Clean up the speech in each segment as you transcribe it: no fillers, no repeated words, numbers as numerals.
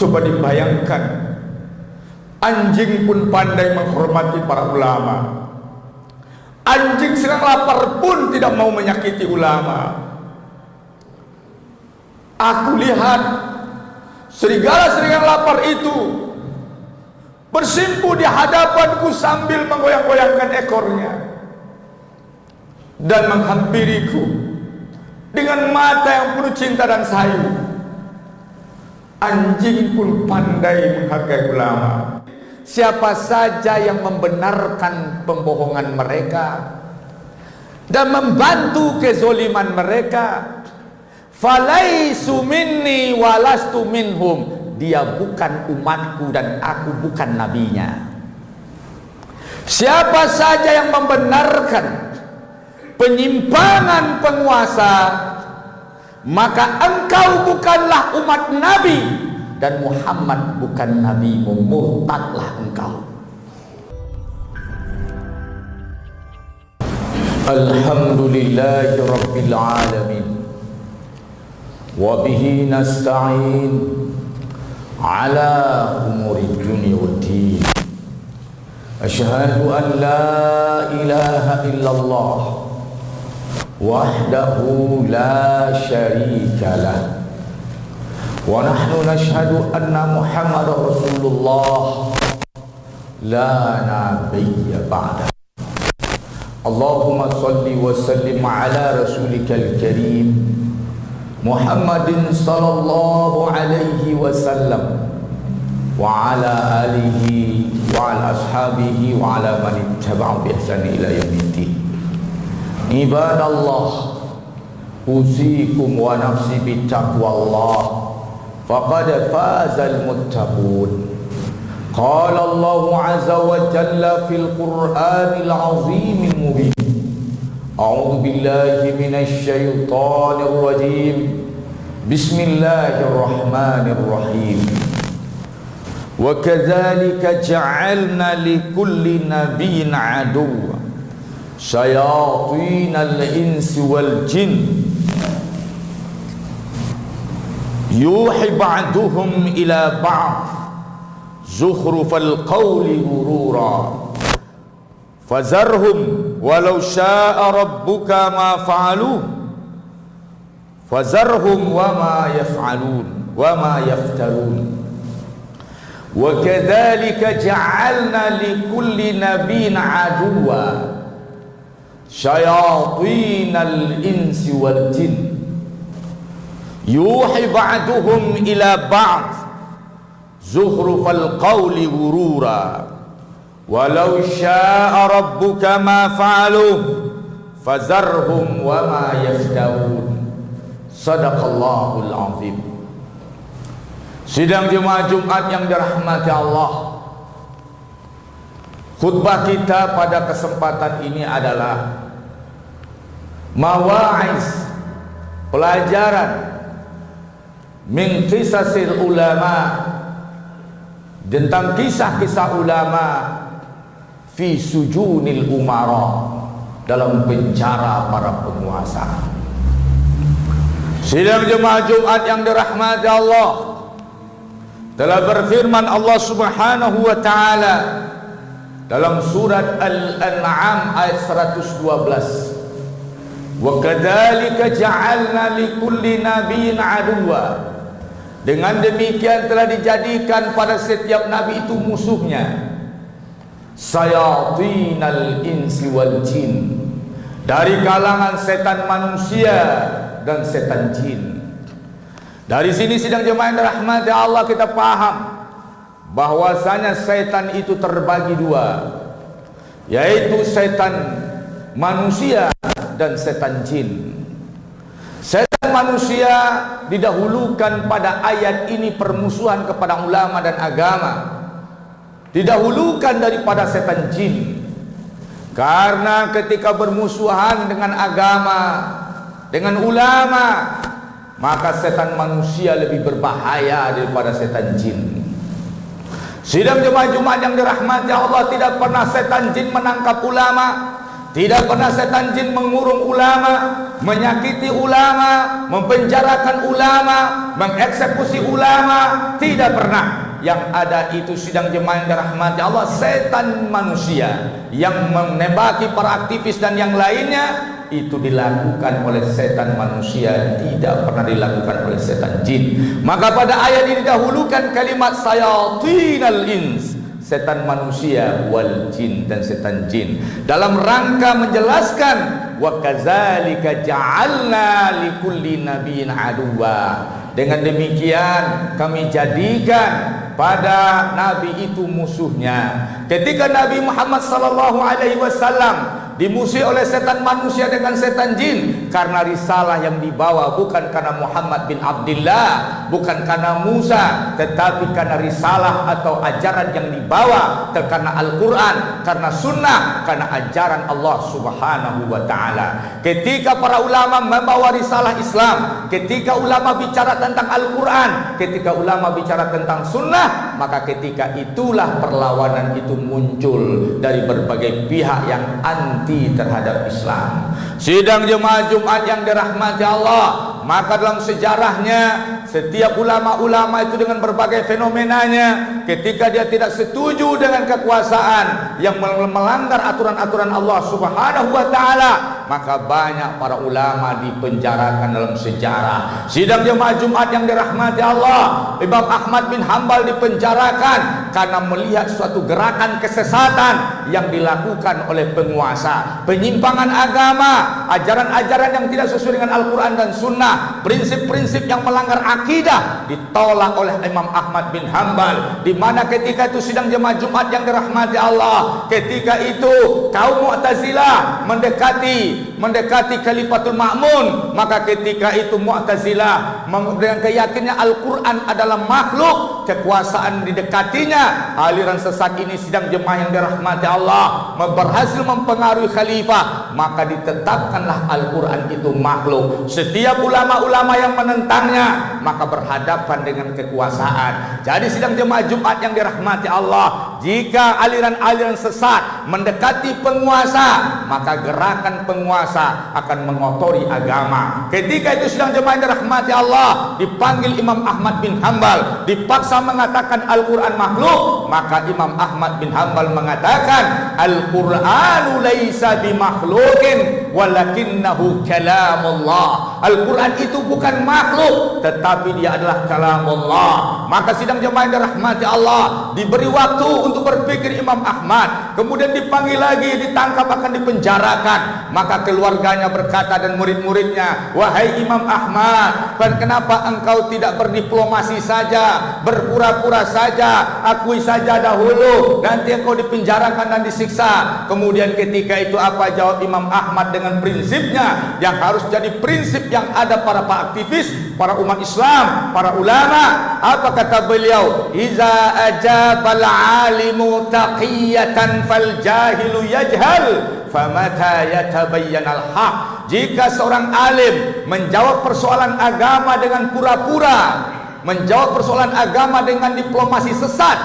Coba dibayangkan, anjing pun pandai menghormati para ulama. Anjing sedang lapar pun tidak mau menyakiti ulama. Aku lihat serigala-serigala lapar itu bersimpu di hadapanku sambil menggoyang-goyangkan ekornya dan menghampiriku dengan mata yang penuh cinta dan sayu. Anjing pun pandai menghargai ulama. Siapa saja yang membenarkan pembohongan mereka dan membantu kezoliman mereka, falaisu minni walastu minhum, dia bukan umatku dan aku bukan nabinya. Siapa saja yang membenarkan penyimpangan penguasa, maka engkau bukanlah umat Nabi dan Muhammad bukan Nabi, murtadlah engkau. Alhamdulillahi Rabbil Alamin, wa bihi nasta'in ala umuri dunya waddin. Asyhadu an la ilaha illallah wahdahu la syarika lah, wa nahnu nashhadu anna Muhammadar Rasulullah la nabiyya ba'da. Allahumma salli wa sallim ala rasulikal karim Muhammadin sallallahu alaihi wasallam wa ala alihi wa ala ashabihi wa ala man ittaba'ahu bi ihsan ila yaumiddin. Ibadallah, usikum wa nafsi bittaqwallah, faqad fazal muttaqun. Qala Allah azza wa jalla fil Qur'anil azimil mubin. A'udzu billahi minasy syaithanir rajim. Bismillahirrahmanirrahim. Wa kadzalika ja'alna likulli nabiyyin aduwwan syayatinal insi wal jin yuhi ba'duhum ila ba'd zukhrufal qawli ghurura fazarhum walau syaa rabbuka ma fa'aluhu fazarhum wa ma yaf'alun wa ma yaftarun. Wa kadzalika ja'alna likulli nabiyyin aduwwan syayatinal insi wal jin yuhi ba'duhum ila ba'd zukhrufal qawli ghurura walau syaa rabbuka ma fa'aluhu fazarhum wa ma yaftarun. Sadaqallahul azim. Sidang jemaah Jumat yang dirahmati Allah, khutbah kita pada kesempatan ini adalah mawa'iz, pelajaran min qisasil ulama, tentang kisah-kisah ulama fi sujunil umara, dalam penjara para penguasa. Sidang jemaah Jumat yang dirahmati Allah, telah berfirman Allah Subhanahu wa taala dalam surat Al-An'am ayat 112, wa kadzalika ja'alna likulli nabiyyin aduwwa, dengan demikian telah dijadikan pada setiap nabi itu musuhnya, sayatinal insi wal jin, dari kalangan setan manusia dan setan jin. Dari sini sidang jemaah yang dirahmati Allah, kita paham bahwasanya setan itu terbagi dua, yaitu setan manusia dan setan jin. Setan manusia didahulukan pada ayat ini permusuhan kepada ulama dan agama, didahulukan daripada setan jin, karena ketika bermusuhan dengan agama, dengan ulama, maka setan manusia lebih berbahaya daripada setan jin. Sidang jemaah Jumat yang dirahmati Allah, tidak pernah setan jin menangkap ulama, Tidak pernah setan jin mengurung ulama, menyakiti ulama, mempenjarakan ulama, mengeksekusi ulama. Tidak pernah. Yang ada itu sidang jemaah yang dirahmati Allah, setan manusia yang menembaki para aktivis dan yang lainnya, itu dilakukan oleh setan manusia, tidak pernah dilakukan oleh setan jin. Maka pada ayat ini dahulukan kalimat sayatinal ins, setan manusia, wal jin, dan setan jin, dalam rangka menjelaskan wa kadzalika ja'alna likulli nabiyyin aduwwa. Dengan demikian kami jadikan pada nabi itu musuhnya. Ketika Nabi Muhammad sallallahu alaihi wasallam dimusuhi oleh setan manusia dengan setan jin, karena risalah yang dibawa bukan karena Muhammad bin Abdullah, bukan karena Musa, tetapi karena risalah atau ajaran yang dibawa, karena Al-Quran, karena sunnah, karena ajaran Allah subhanahu wa ta'ala. Ketika para ulama membawa risalah Islam, ketika ulama bicara tentang Al-Quran, ketika ulama bicara tentang sunnah, maka ketika itulah perlawanan itu muncul dari berbagai pihak yang anti terhadap Islam. Sidang jemaah Jumat yang dirahmati Allah, maka dalam sejarahnya setiap ulama-ulama itu dengan berbagai fenomenanya, ketika dia tidak setuju dengan kekuasaan yang melanggar aturan-aturan Allah subhanahu wa ta'ala, maka banyak para ulama dipenjarakan dalam sejarah. Sidang jemaah Jumat yang dirahmati Allah, Imam Ahmad bin Hanbal dipenjarakan karena melihat suatu gerakan kesesatan yang dilakukan oleh penguasa, penyimpangan agama, ajaran-ajaran yang tidak sesuai dengan Al-Quran dan Sunnah, prinsip-prinsip yang melanggar akidah ditolak oleh Imam Ahmad bin Hanbal. Di mana ketika itu sidang jemaah Jumat yang dirahmati Allah, ketika itu kaum Mu'tazilah mendekati Khalifatul Ma'mun, maka ketika itu Mu'tazilah dengan keyakinan Al-Quran adalah makhluk, kekuasaan didekatinya. Aliran sesat ini sidang jemaah yang dirahmati Allah berhasil mempengaruhi khalifah, maka ditetapkanlah Al-Quran itu makhluk. Setiap ulama-ulama yang menentangnya maka berhadapan dengan kekuasaan. Jadi sidang jemaah Jumat yang dirahmati Allah, jika aliran-aliran sesat mendekati penguasa, maka gerakan penguasa akan mengotori agama. Ketika itu sidang jemaah yang dirahmati Allah, dipanggil Imam Ahmad bin Hanbal, dipaksa mengatakan Al-Quran makhluk, maka Imam Ahmad bin Hanbal mengatakan Al-Quranu laisa bimakhlukin walakinnahu kalamullah. Al-Quran itu bukan makhluk, tetapi dia adalah kalamullah. Maka sidang jemaah yang dirahmati Allah, diberi waktu untuk berpikir Imam Ahmad, kemudian dipanggil lagi, ditangkap, akan dipenjarakan. Maka keluarganya berkata dan murid-muridnya, wahai Imam Ahmad, kenapa engkau tidak berdiplomasi saja, berpura-pura saja, akui saja dahulu, nanti engkau dipenjarakan dan disiksa. Kemudian ketika itu apa jawab Imam Ahmad dengan prinsipnya yang harus jadi prinsip yang ada para aktivis, para umat Islam, para ulama. Apa kata beliau? Iza ajabal alimu taqiyatan fal jahilu yajhal famata yatabayyanal haq. Jika seorang alim menjawab persoalan agama dengan pura-pura, menjawab persoalan agama dengan diplomasi sesat,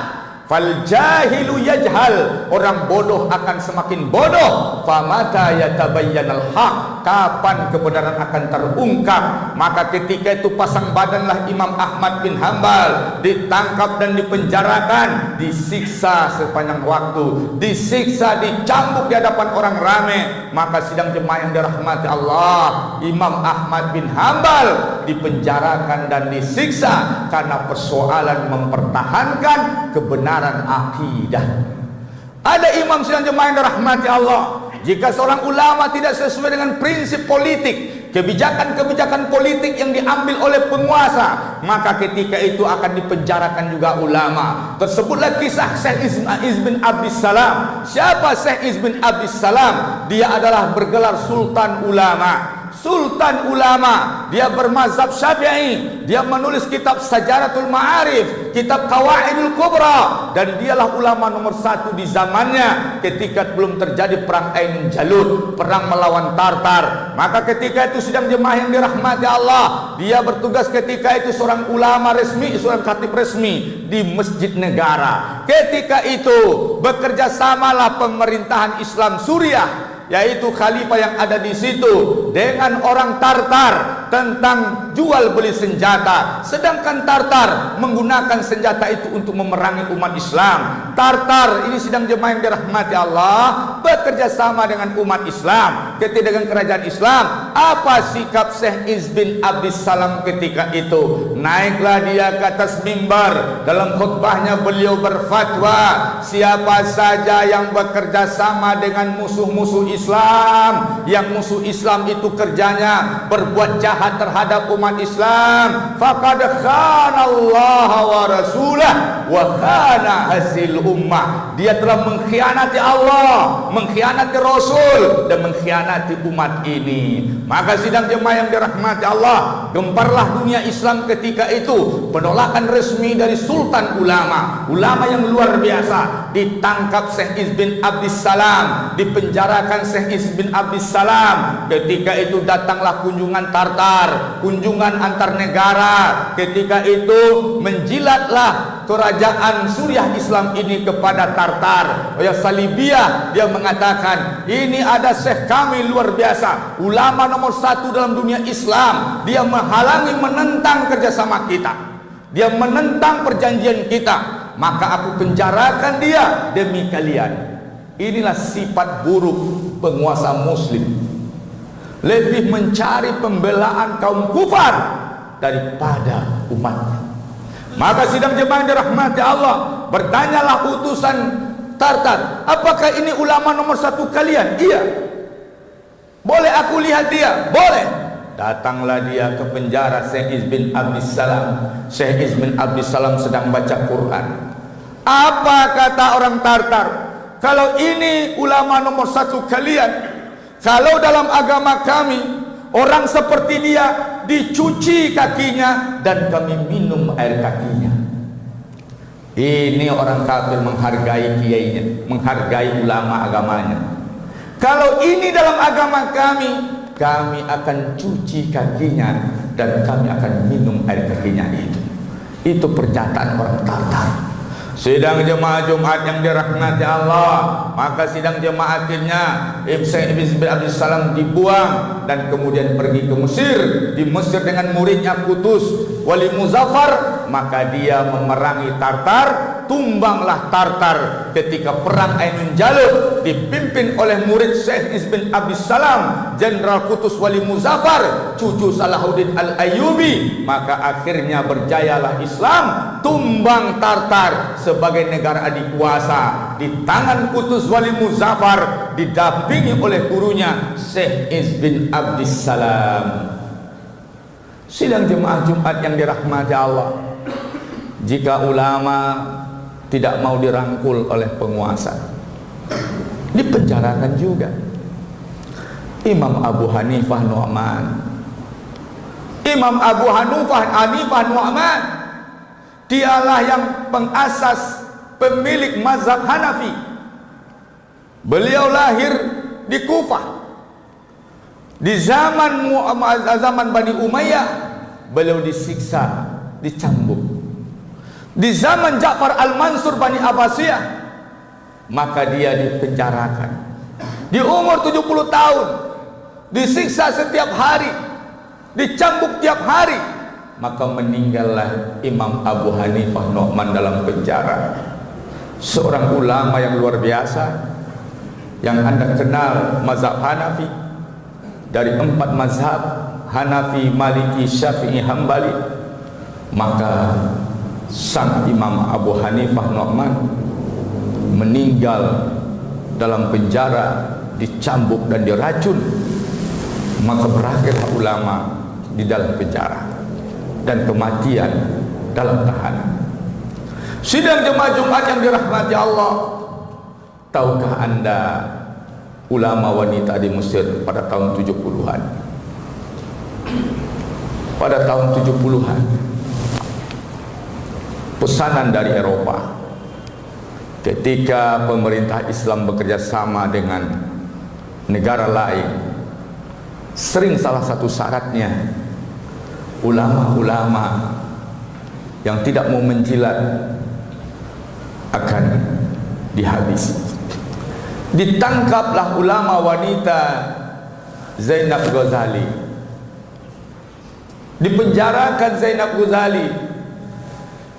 fal jahilu yajhal, orang bodoh akan semakin bodoh. Famata yatabayyanal haq, kapan kebenaran akan terungkap. Maka ketika itu pasang badanlah Imam Ahmad bin Hanbal, ditangkap dan dipenjarakan, disiksa sepanjang waktu, disiksa, dicambuk di hadapan orang ramai. Maka sidang jemaah yang dirahmati Allah, Imam Ahmad bin Hanbal dipenjarakan dan disiksa karena persoalan mempertahankan kebenaran akidah. Ada imam sidang jemaah yang dirahmati Allah, jika seorang ulama tidak sesuai dengan prinsip politik, kebijakan-kebijakan politik yang diambil oleh penguasa, maka ketika itu akan dipenjarakan juga ulama. Tersebutlah kisah Syekh Iz bin Abdissalam. Siapa Syekh Iz bin Abdissalam? Dia adalah bergelar Sultan Ulama. Sultan ulama, dia bermazhab Syafi'i, dia menulis kitab Sajaratul Ma'arif, kitab Qawaidul Kubra, dan dialah ulama nomor satu di zamannya ketika belum terjadi perang Ain Jalut, perang melawan Tartar. Maka ketika itu sidang jemaah yang dirahmati Allah, dia bertugas ketika itu seorang ulama resmi, seorang khatib resmi di masjid negara. Ketika itu bekerja samalah pemerintahan Islam Suriah yaitu khalifah yang ada di situ dengan orang Tartar tentang jual beli senjata, sedangkan Tartar menggunakan senjata itu untuk memerangi umat Islam. Tartar ini sidang jemaah yang dirahmati Allah bekerja sama dengan umat Islam, ketika dengan kerajaan Islam. Apa sikap Syekh Izz bin Abdissalam ketika itu? Naiklah dia ke atas mimbar, dalam khutbahnya beliau berfatwa, siapa saja yang bekerja sama dengan musuh-musuh Islam, yang musuh Islam itu kerjanya berbuat jahat terhadap umat Islam, faqad khana Allah wa rasulah wa khana hasil ummah. Dia telah mengkhianati Allah, mengkhianati Rasul, dan mengkhianati umat ini. Maka sidang jemaah yang dirahmati Allah, gemparlah dunia Islam ketika itu. Penolakan resmi dari Sultan Ulama, ulama yang luar biasa. Ditangkap Syekh Izz bin Abdissalam, dipenjarakan Syekh Izz bin Abdissalam. Ketika itu datanglah kunjungan Tartar, kunjungan antar negara. Ketika itu menjilatlah kerajaan Suriah Islam ini kepada Tartar. Ya Salibiyah, dia mengatakan, ini ada Syekh kami luar biasa, ulama nomor satu dalam dunia Islam. Dia menghalangi, menentang kerjasama kita, dia menentang perjanjian kita, maka aku penjarakan dia demi kalian. Inilah sifat buruk penguasa muslim, lebih mencari pembelaan kaum kufar daripada umatnya. Maka sidang jemaah yang dirahmati Allah, bertanyalah utusan Tartar, apakah ini ulama nomor satu kalian? Iya. Boleh aku lihat dia? Boleh. Datanglah dia ke penjara Syekh Izz bin Abdissalam. Syekh Izz bin Abdissalam sedang baca Quran. Apa kata orang Tartar? Kalau ini ulama nomor satu kalian, kalau dalam agama kami orang seperti dia dicuci kakinya dan kami minum air kakinya. Ini orang kafir menghargai kiainya, menghargai ulama agamanya. Kalau ini dalam agama kami, kami akan cuci kakinya dan kami akan minum air kakinya itu. Itu pernyataan orang Tartar. Sidang jemaah Jumat yang dirahmati Allah, maka sidang jemaah akhirnya Syekh Izz bin Abdissalam dibuang dan kemudian pergi ke Mesir. Di Mesir dengan muridnya Qutus Wali Muzaffar, maka dia memerangi Tartar. Tumbanglah Tartar ketika perang Ainun Jalut dipimpin oleh murid Syekh Izz bin Abdissalam, Jenderal Qutus Wali Muzaffar, cucu Salahuddin Al-Ayyubi. Maka akhirnya berjayalah Islam, tumbang Tartar sebagai negara adikuasa di tangan Qutus Wali Muzaffar, didampingi oleh gurunya Syekh Izz bin Abdissalam. Sidang jemaah Jumat yang dirahmati Allah, jika ulama tidak mau dirangkul oleh penguasa, dipenjarakan juga. Imam Abu Hanifah Nu'man, Imam Abu Hanifah Nu'man, dialah yang pengasas, pemilik mazhab Hanafi. Beliau lahir di Kufah. Di zaman Bani Umayyah beliau disiksa, dicambuk. Di zaman Ja'far Al-Mansur Bani Abbasiyah, maka dia dipenjarakan. Di umur 70 tahun, disiksa setiap hari, dicambuk tiap hari, maka meninggallah Imam Abu Hanifah Nu'man dalam penjara. Seorang ulama yang luar biasa, yang Anda kenal mazhab Hanafi. Dari 4 mazhab, Hanafi, Maliki, Syafi'i, Hambali, maka sang Imam Abu Hanifah Nu'man meninggal dalam penjara, dicambuk dan diracun. Maka berakhirlah ulama di dalam penjara dan kematian dalam tahanan. Sidang jemaah Jumat yang dirahmati Allah, tahukah Anda ulama wanita di Mesir pada tahun 70-an? Pada tahun 70-an, pesanan dari Eropa, ketika pemerintah Islam bekerja sama dengan negara lain, sering salah satu syaratnya ulama-ulama yang tidak mau menjilat akan dihabisi. Ditangkaplah ulama wanita Zainab Ghazali, dipenjarakan Zainab Ghazali,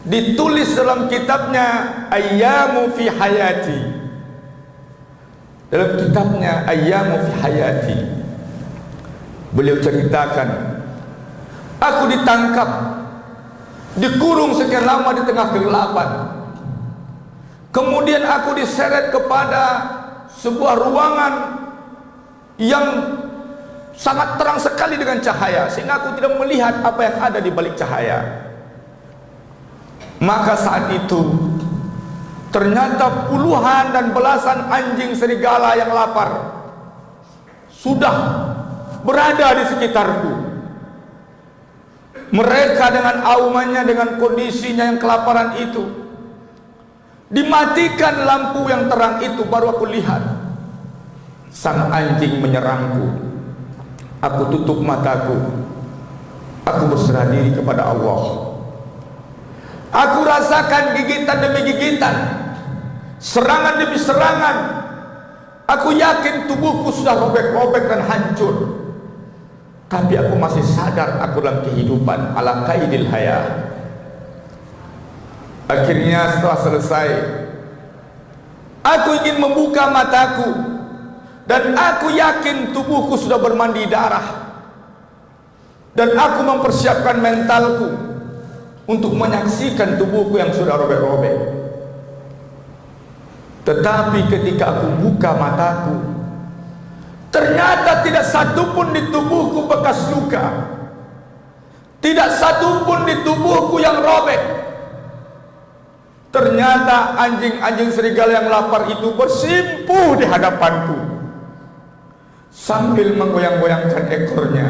ditulis dalam kitabnya Ayyamu fi Hayati. Dalam kitabnya Ayyamu fi Hayati, beliau ceritakan, aku ditangkap, dikurung sekian lama di tengah kegelapan. Kemudian aku diseret kepada sebuah ruangan yang sangat terang sekali dengan cahaya, sehingga aku tidak melihat apa yang ada di balik cahaya. Maka saat itu ternyata puluhan dan belasan anjing serigala yang lapar sudah berada di sekitarku. Mereka dengan aumannya, dengan kondisinya yang kelaparan itu, dimatikan lampu yang terang itu, baru aku lihat sang anjing menyerangku. Aku tutup mataku, aku berserah diri kepada Allah. Aku rasakan gigitan demi gigitan, serangan demi serangan. Aku yakin tubuhku sudah robek-robek dan hancur, tapi aku masih sadar aku dalam kehidupan ala qaidil haya. Akhirnya setelah selesai, aku ingin membuka mataku, dan aku yakin tubuhku sudah bermandi darah, dan aku mempersiapkan mentalku untuk menyaksikan tubuhku yang sudah robek-robek. Tetapi ketika aku buka mataku, ternyata tidak satu pun di tubuhku bekas luka, tidak satu pun di tubuhku yang robek. Ternyata anjing-anjing serigala yang lapar itu bersimpuh di hadapanku sambil menggoyang-goyangkan ekornya.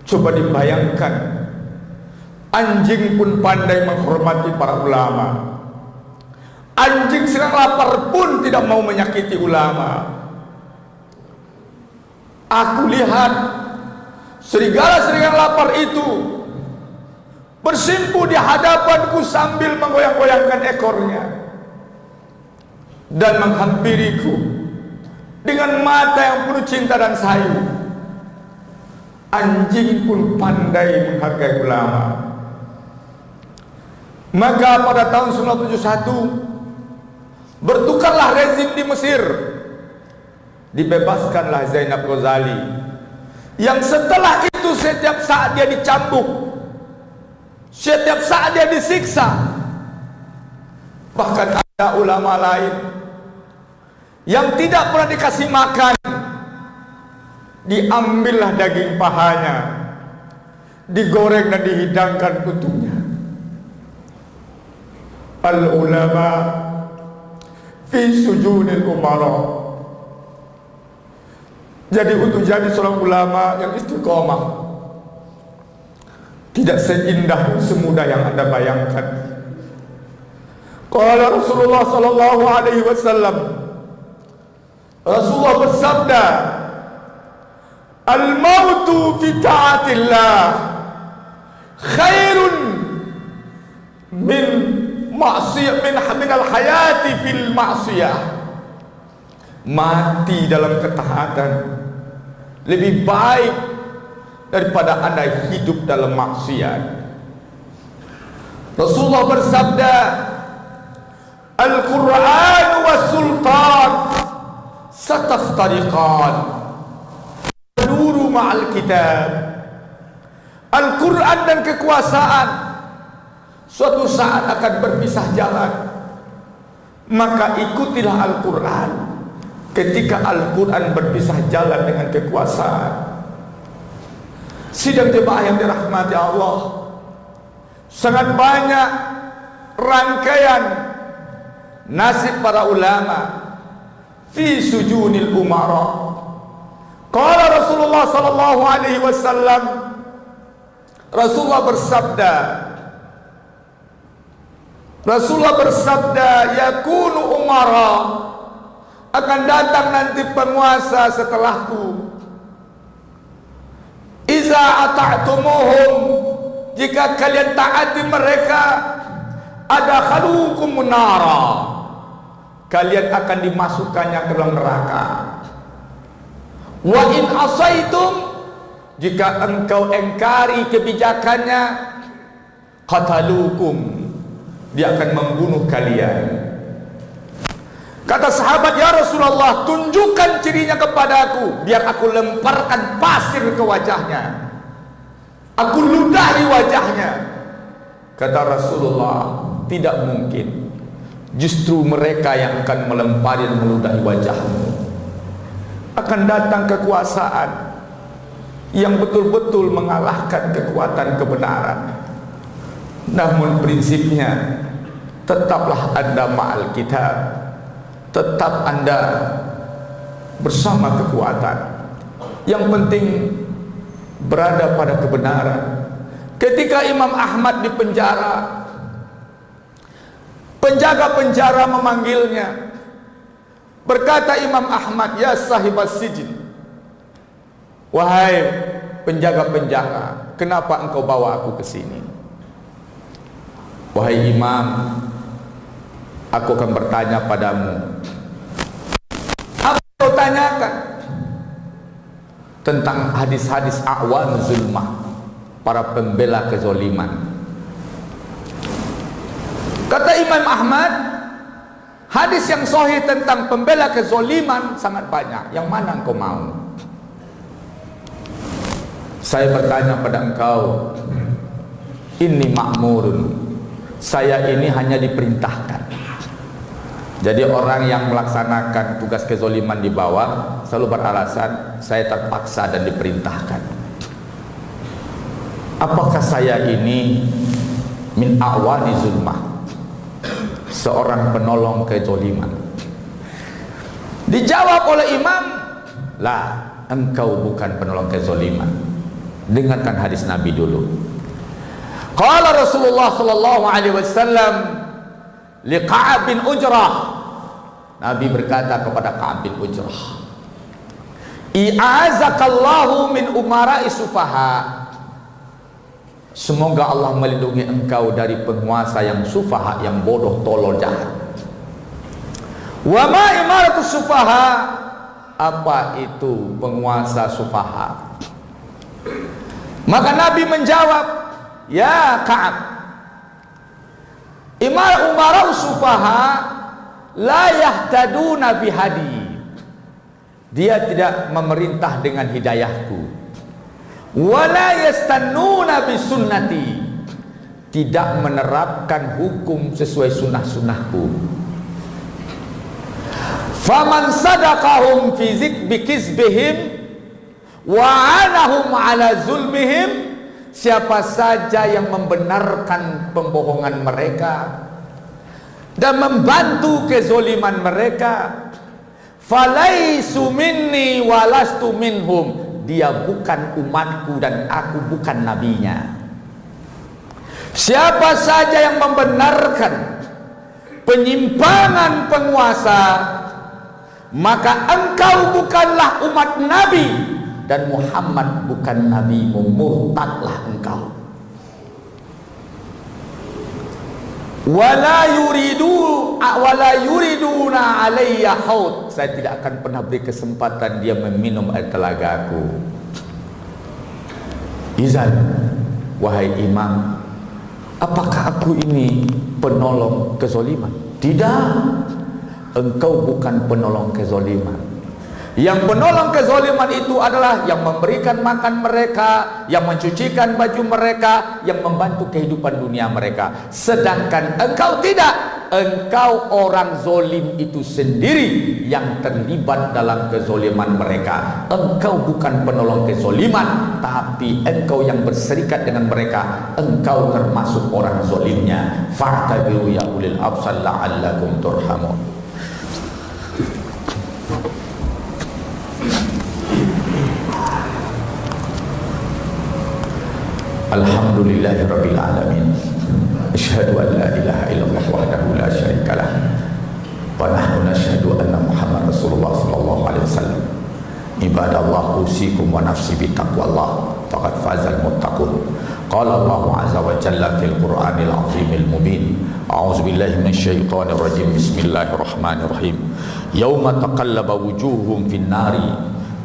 Coba dibayangkan, anjing pun pandai menghormati para ulama. Anjing sedang lapar pun tidak mau menyakiti ulama. Aku lihat serigala-serigala lapar itu bersimpuh di hadapanku sambil menggoyang-goyangkan ekornya dan menghampiriku dengan mata yang penuh cinta dan sayu. Anjing pun pandai menghargai ulama. Maka pada tahun 1971 bertukarlah rezim di Mesir. Dibebaskanlah Zainab Ghazali, yang setelah itu setiap saat dia dicambuk, setiap saat dia disiksa. Bahkan ada ulama lain yang tidak pernah dikasih makan, diambillah daging pahanya, digoreng dan dihidangkan untuknya. Al-ulama fi sujunil umara. Jadi untuk jadi seorang ulama yang istiqomah tidak seindah dan semudah yang Anda bayangkan. Qala Rasulullah sallallahu alaihi wasallam, Rasulullah bersabda, al-mautu fi ta'atillah khairun min ma'siyah min al-hayati fil ma'siyah. Mati dalam ketaatan lebih baik daripada Anda hidup dalam maksiat. Rasulullah bersabda, Al-Quran was sultan sataftariqan nuru ma'al kitab. Al-Quran dan kekuasaan suatu saat akan berpisah jalan. Maka ikutilah Al-Quran ketika Al-Quran berpisah jalan dengan kekuasaan. Sidang jemaah yang dirahmati Allah, sangat banyak rangkaian nasib para ulama fi sujunil umara. Qala Rasulullah sallallahu alaihi wasallam, Rasulullah bersabda, yakunu umara, akan datang nanti penguasa setelahku. Iza ata'tumuhum, jika kalian taati mereka, ada khalukum nara, kalian akan dimasukkannya ke dalam neraka. Wa in asaitum, jika engkau engkari kebijakannya, qatalukum, dia akan membunuh kalian. Kata sahabat, ya Rasulullah, tunjukkan cirinya kepadaku, biar aku lemparkan pasir ke wajahnya, aku ludahi wajahnya. Kata Rasulullah, tidak mungkin, justru mereka yang akan melempari dan meludahi wajahmu. Akan datang kekuasaan yang betul-betul mengalahkan kekuatan kebenaran. Namun prinsipnya, tetaplah Anda ma'al kitab, tetap Anda bersama kekuatan. Yang penting berada pada kebenaran. Ketika Imam Ahmad di penjara, penjaga penjara memanggilnya. Berkata Imam Ahmad, ya sahibas sijin, wahai penjaga penjara, kenapa engkau bawa aku ke sini? Wahai Imam, aku akan bertanya padamu. Apa kau tanyakan? Tentang hadis-hadis a'wan zulmah, para pembela kezoliman. Kata Imam Ahmad, hadis yang sahih tentang pembela kezoliman sangat banyak. Yang mana engkau mau? Saya bertanya pada engkau, ini ma'murun, saya ini hanya diperintahkan. Jadi orang yang melaksanakan tugas kezoliman di bawah selalu beralasan, saya terpaksa dan diperintahkan. Apakah saya ini min a'wani zulmah, seorang penolong kezoliman? Dijawab oleh imam, lah, engkau bukan penolong kezoliman. Dengarkan hadis Nabi dulu. Qala Rasulullah sallallahu alaihi wasallam li Ka'ab bin Ujrah. Nabi berkata kepada Ka'ab bin Ujrah, i'azakallahu min umara'i sufaha. Semoga Allah melindungi engkau dari penguasa yang sufaha, yang bodoh, tolol, jahat. Wa ma imaratu sufaha? Apa itu penguasa sufaha? Maka Nabi menjawab, ya Ka'ab, umarau sufaha la yahtaduna bihadi. Dia tidak memerintah dengan hidayahku. Wala yastannuna bisunnati, tidak menerapkan hukum sesuai sunnah-sunnahku. Faman sadaqahum fi bikizbihim wa anahum ala zulmihim, siapa saja yang membenarkan pembohongan mereka dan membantu kezoliman mereka, falaisu minni walastu minhum, dia bukan umatku dan aku bukan nabinya. Siapa saja yang membenarkan penyimpangan penguasa, maka engkau bukanlah umat Nabi dan Muhammad bukan nabimu, murtadlah engkau. Wala yuriduna alayya haud, saya tidak akan pernah beri kesempatan dia meminum air telagaku. Izan, wahai imam, apakah aku ini penolong kezoliman? Tidak, engkau bukan penolong kezoliman. Yang penolong kezoliman itu adalah yang memberikan makan mereka, yang mencucikan baju mereka, yang membantu kehidupan dunia mereka. Sedangkan engkau tidak, engkau orang zolim itu sendiri yang terlibat dalam kezoliman mereka. Engkau bukan penolong kezoliman, tapi engkau yang berserikat dengan mereka, engkau termasuk orang zolimnya. Fa'tabiru ya ulil absar la'allakum turhamun. Alhamdulillahirabbil alamin. Asyhadu an la ilaha illallah wahdahu la syarikalah wa nahnu nashhadu anna Muhammad Rasulullah sallallahu alaihi wasallam. Ibadallah, usikum wa nafsi bi taqwallah, faqad fazal muttaqun. Qala Allah azza wa jalla fil Qur'anil azimil mubin, A'udzubillahi minasyaitonirrajim. Bismillahirrahmanirrahim. Yauma taqallaba wujuhum fin nari,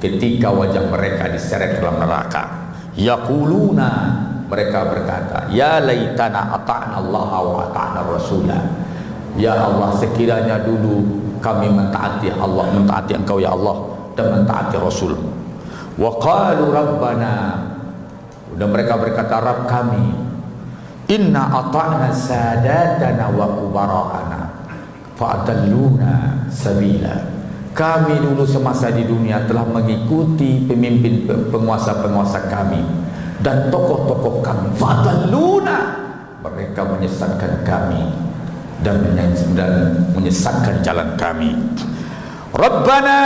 ketika wajah mereka diseret dalam neraka. Yaquluna, mereka berkata, ya laitana ata'na Allah wa ata'na Rasulah. Ya Allah, sekiranya dulu kami mentaati Allah, mentaati Engkau ya Allah, dan mentaati Rasul. Wa qalu rabbana, dan mereka berkata, Rabb kami, inna ata'na sadatana wa kubara'ana fa'adalluna sabila. Kami dulu semasa di dunia telah mengikuti pemimpin penguasa-penguasa kami dan tokoh-tokoh kami. Fa'adalluna, mereka menyesatkan kami dan menyesatkan jalan kami. Rabbana,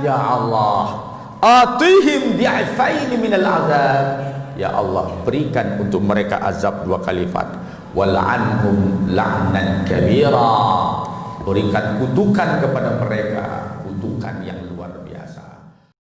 ya Allah, atihim di'afaini minal azab. Ya Allah, berikan untuk mereka azab 2 kali lipat. Wal'anhum la'nan kabira, berikan kutukan kepada mereka, kutukan yang